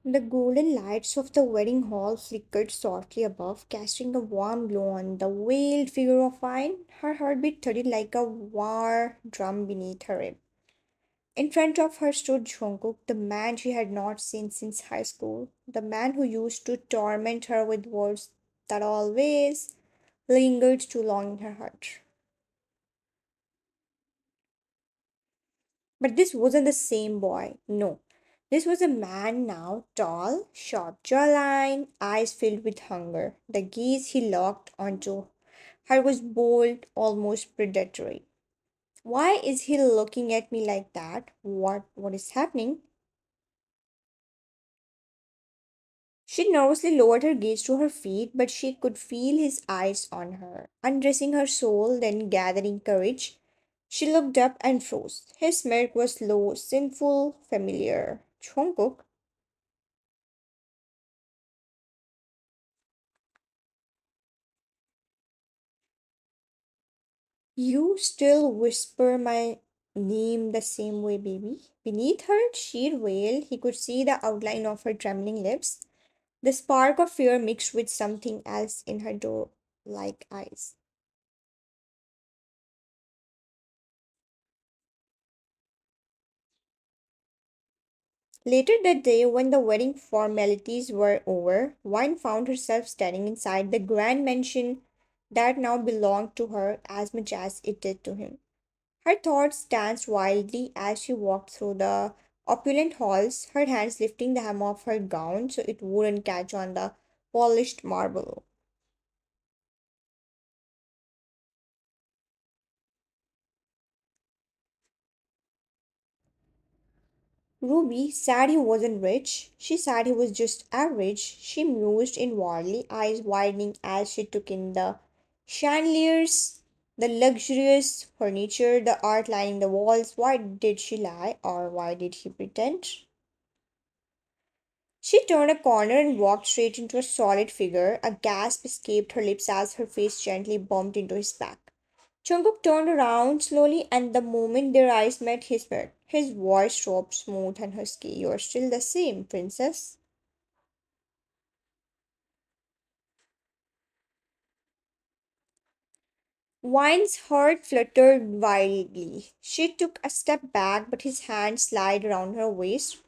The golden lights of the wedding hall flickered softly above, casting a warm glow on the veiled figure of Vine. Her heartbeat thudded like a war drum beneath her rib. In front of her stood Jungkook, the man she had not seen since high school, the man who used to torment her with words that always lingered too long in her heart. But this wasn't the same boy. No. This was a man now, tall, sharp jawline, eyes filled with hunger. The gaze he locked onto her was bold, almost predatory. Why is he looking at me like that? What is happening? She nervously lowered her gaze to her feet, but she could feel his eyes on her. Undressing her soul, then gathering courage, she looked up and froze. His smirk was low, sinful, familiar. Jungkook, you still whisper my name the same way, baby. Beneath her sheer veil, he could see the outline of her trembling lips, the spark of fear mixed with something else in her doe like eyes. Later that day, when the wedding formalities were over, Wine found herself standing inside the grand mansion that now belonged to her as much as it did to him. Her thoughts danced wildly as she walked through the opulent halls, her hands lifting the hem of her gown so it wouldn't catch on the polished marble. Ruby said he wasn't rich. She said he was just average. She mused inwardly, eyes widening as she took in the chandeliers, the luxurious furniture, the art lining the walls. Why did she lie, or why did he pretend? She turned a corner and walked straight into a solid figure. A gasp escaped her lips as her face gently bumped into his back. Jungkook turned around slowly, and the moment their eyes met, he smirked. His voice dropped smooth and husky. You're still the same, princess. Wine's heart fluttered wildly. She took a step back, but his hand slid around her waist,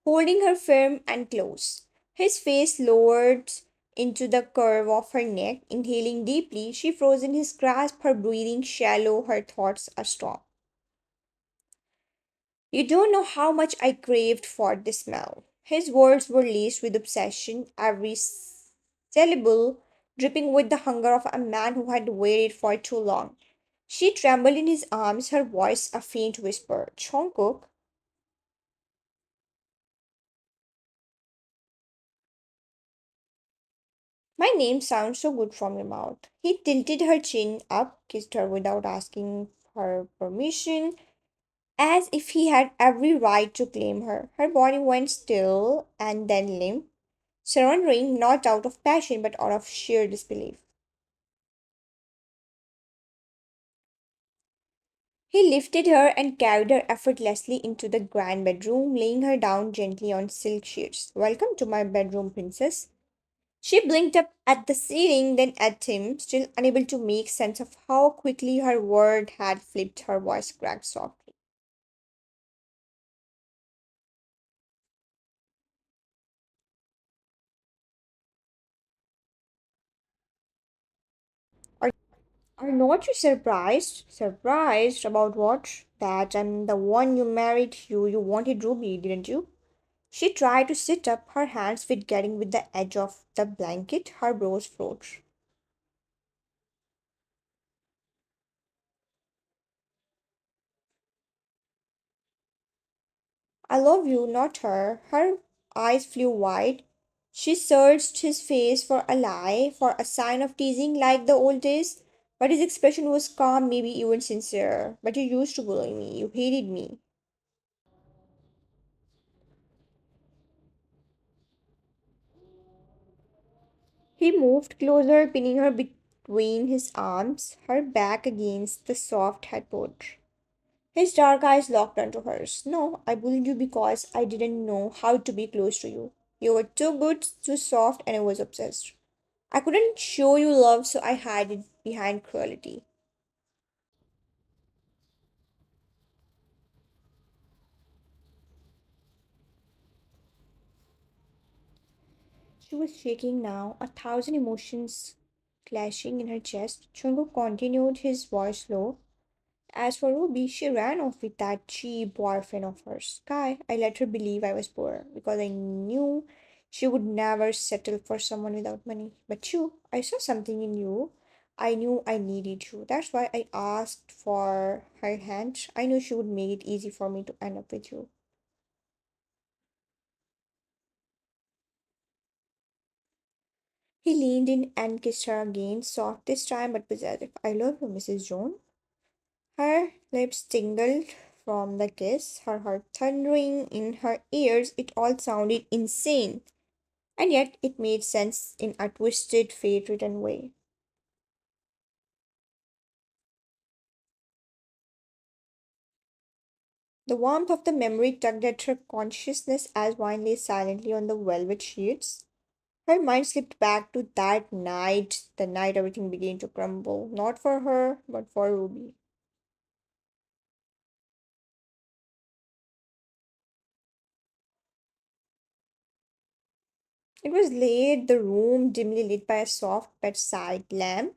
holding her firm and close. His face lowered into the curve of her neck. Inhaling deeply, she froze in his grasp, her breathing shallow, her thoughts a storm. You don't know how much I craved for this smell. His words were laced with obsession, every syllable dripping with the hunger of a man who had waited for too long. She trembled in his arms, her voice a faint whisper. Jungkook, my name sounds so good from your mouth. He tilted her chin up, kissed her without asking her permission, as if he had every right to claim her. Her body went still and then limp, surrendering not out of passion but out of sheer disbelief. He lifted her and carried her effortlessly into the grand bedroom, laying her down gently on silk sheets. Welcome to my bedroom, princess. She blinked up at the ceiling, then at him, still unable to make sense of how quickly her word had flipped. Her voice cracked softly. Are, are not you surprised? Surprised about what? That I'm the one you married. You wanted Ruby, didn't you? She tried to sit up, her hands getting with the edge of the blanket, her brows froze. I love you, not her. Her eyes flew wide. She searched his face for a lie, for a sign of teasing like the old days. But his expression was calm, maybe even sincere. But you used to bully me. You hated me. He moved closer, pinning her between his arms, her back against the soft headboard. His dark eyes locked onto hers. No, I bullied you because I didn't know how to be close to you. You were too good, too soft, and I was obsessed. I couldn't show you love, so I hid it behind cruelty. She was shaking now, a thousand emotions clashing in her chest. Jungkook continued, his voice low. As for Ruby, she ran off with that cheap boyfriend of hers. Sky, I let her believe I was poor because I knew she would never settle for someone without money. But you, I saw something in you. I knew I needed you. That's why I asked for her hand. I knew she would make it easy for me to end up with you. He leaned in and kissed her again, soft this time but possessive. I love you, Mrs. Jones. Her lips tingled from the kiss, her heart thundering in her ears. It all sounded insane, and yet it made sense in a twisted, fate ridden way. The warmth of the memory tugged at her consciousness as wine lay silently on the velvet sheets. Her mind slipped back to that night, the night everything began to crumble, not for her, but for Ruby. It was late, the room dimly lit by a soft bedside lamp.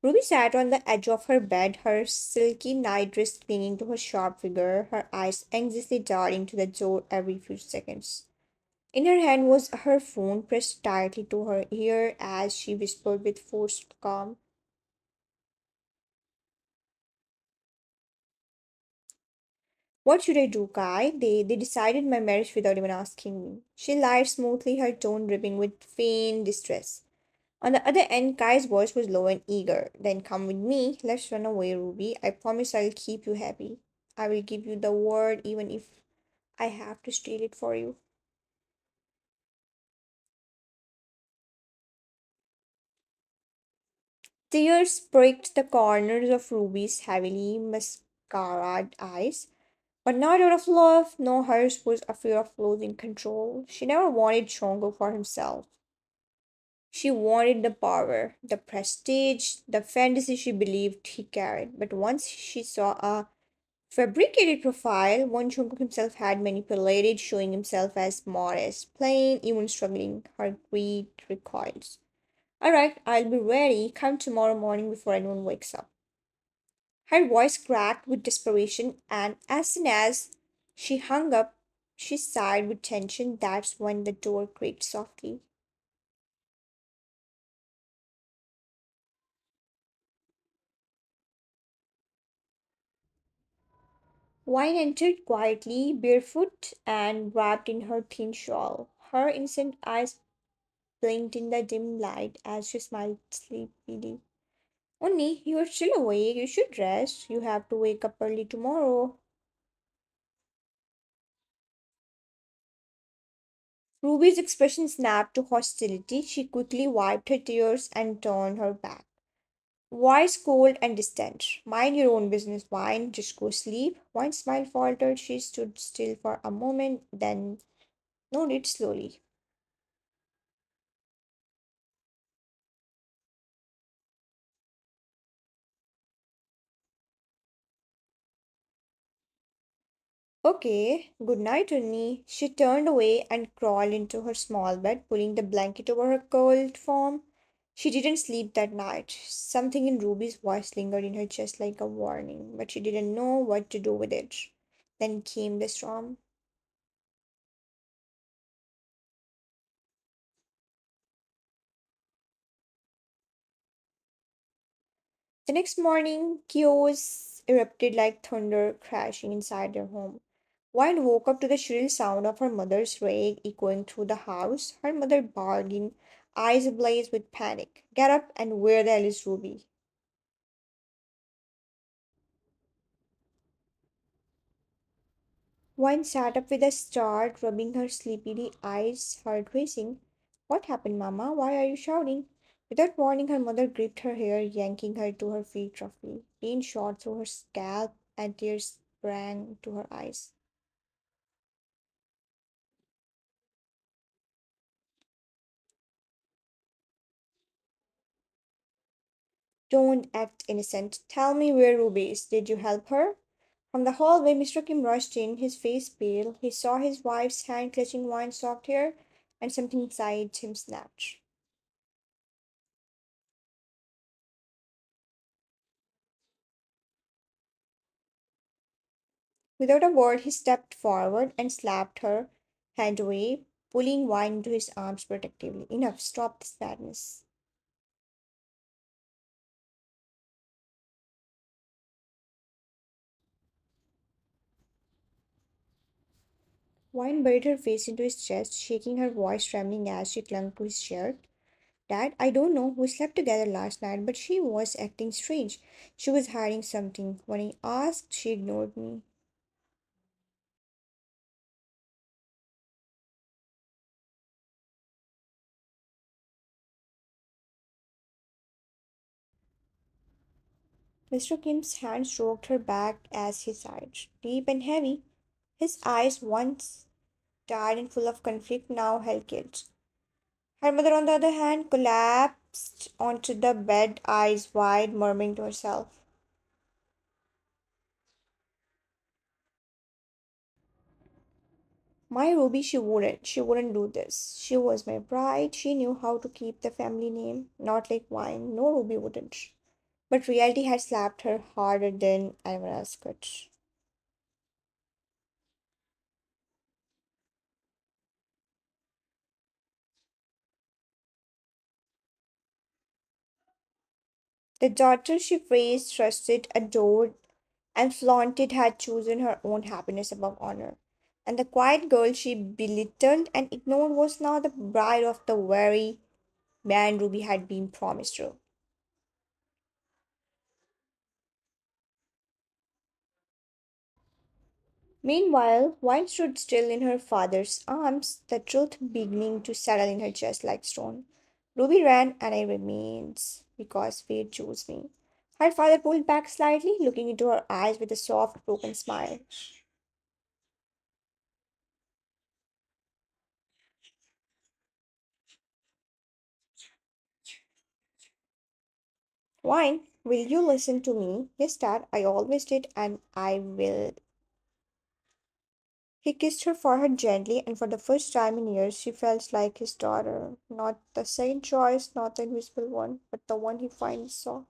Ruby sat on the edge of her bed, her silky nightdress clinging to her sharp figure, her eyes anxiously darting to the door every few seconds. In her hand was her phone pressed tightly to her ear as she whispered with forced calm. What should I do, Kai? They decided my marriage without even asking me. She lied smoothly, her tone dripping with faint distress. On the other end, Kai's voice was low and eager. Then come with me. Let's run away, Ruby. I promise I'll keep you happy. I will give you the word even if I have to steal it for you. Tears pricked the corners of Ruby's heavily mascaraed eyes. But not out of love, no, hers was a fear of losing control. She never wanted Chongo for himself. She wanted the power, the prestige, the fantasy she believed he carried. But once she saw a fabricated profile, one Jungkook himself had manipulated, showing himself as modest, plain, even struggling. Her greed recoils. Alright, I'll be ready. Come tomorrow morning before anyone wakes up. Her voice cracked with desperation, and as soon as she hung up, she sighed with tension. That's when the door creaked softly. Wine entered quietly, barefoot and wrapped in her thin shawl. Her innocent eyes blinked in the dim light as she smiled sleepily. Only, you are still awake. You should rest. You have to wake up early tomorrow. Ruby's expression snapped to hostility. She quickly wiped her tears and turned her back. Voice cold and distant. Mind your own business, Wine. Just go sleep. Wine's smile faltered. She stood still for a moment, then nodded slowly. Okay, good night, Unni. She turned away and crawled into her small bed, pulling the blanket over her cold form. She didn't sleep that night. Something in Ruby's voice lingered in her chest like a warning, but she didn't know what to do with it. Then came the storm. The next morning, chaos erupted like thunder crashing inside their home. Wine woke up to the shrill sound of her mother's rage echoing through the house, her mother barging, eyes ablaze with panic. Get up and where the hell is Ruby? Wine sat up with a start, rubbing her sleepy eyes, heart racing. What happened, Mama? Why are you shouting? Without warning, her mother gripped her hair, yanking her to her feet roughly. Pain shot through her scalp, and tears sprang to her eyes. Don't act innocent. Tell me where Ruby is. Did you help her? From the hallway, Mr. Kim rushed in, his face pale. He saw his wife's hand clutching Wine's soft hair, and something inside him snapped. Without a word, he stepped forward and slapped her hand away, pulling Wine into his arms protectively. Enough, stop this madness. Wine buried her face into his chest, shaking her voice trembling as she clung to his shirt. Dad, I don't know. We slept together last night, but she was acting strange. She was hiding something. When I asked, she ignored me. Mr. Kim's hand stroked her back as he sighed, deep and heavy. His eyes, once tired and full of conflict, now held guilt. Her mother, on the other hand, collapsed onto the bed, eyes wide, murmuring to herself. My Ruby, she wouldn't. She wouldn't do this. She was my bride. She knew how to keep the family name. Not like Wine. No, Ruby wouldn't. But reality had slapped her harder than anyone else could. The daughter she praised, trusted, adored, and flaunted had chosen her own happiness above honor. And the quiet girl she belittled and ignored was now the bride of the very man Ruby had been promised her. Meanwhile, Wine stood still in her father's arms, the truth beginning to settle in her chest like stone. Ruby ran, and I remained, because fate chose me. Her father pulled back slightly, looking into her eyes with a soft, broken smile. Wine, will you listen to me? Yes, Dad, I always did, and I will. He kissed her forehead gently, and for the first time in years, she felt like his daughter. Not the second choice, not the invisible one, but the one he finally saw.